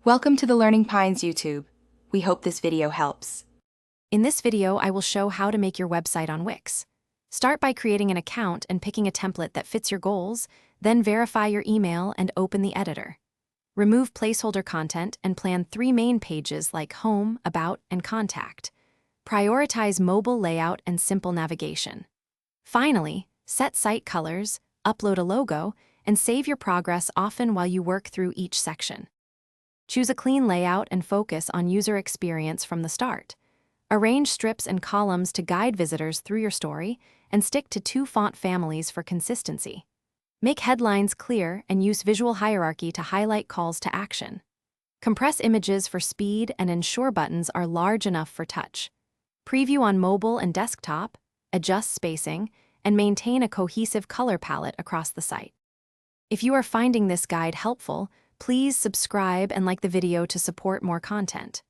Welcome to the Learning Pines YouTube. We hope this video helps. In this video, I will show how to make your website on Wix. Start by creating an account and picking a template that fits your goals, then verify your email and open the editor. Remove placeholder content and plan 3 main pages like Home, About, and Contact. Prioritize mobile layout and simple navigation. Finally, set site colors, upload a logo, and save your progress often while you work through each section. Choose a clean layout and focus on user experience from the start. Arrange strips and columns to guide visitors through your story, and stick to 2 font families for consistency. Make headlines clear and use visual hierarchy to highlight calls to action. Compress images for speed and ensure buttons are large enough for touch. Preview on mobile and desktop, adjust spacing, and maintain a cohesive color palette across the site. If you are finding this guide helpful, please subscribe and like the video to support more content.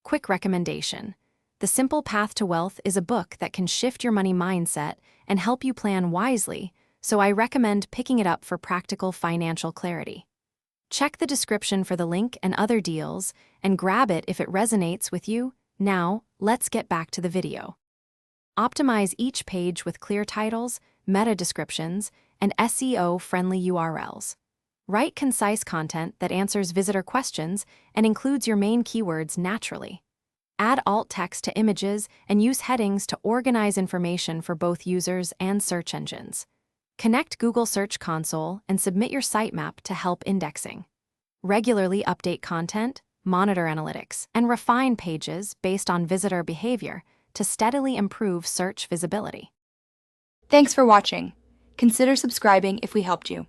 Quick recommendation. The Simple Path to Wealth is a book that can shift your money mindset and help you plan wisely, so I recommend picking it up for practical financial clarity. Check the description for the link and other deals, and grab it if it resonates with you. Now, let's get back to the video. Optimize each page with clear titles, meta descriptions, and SEO-friendly URLs. Write concise content that answers visitor questions and includes your main keywords naturally. Add alt text to images and use headings to organize information for both users and search engines. Connect Google Search Console and submit your sitemap to help indexing. Regularly update content, monitor analytics, and refine pages based on visitor behavior to steadily improve search visibility. Thanks for watching. Consider subscribing if we helped you.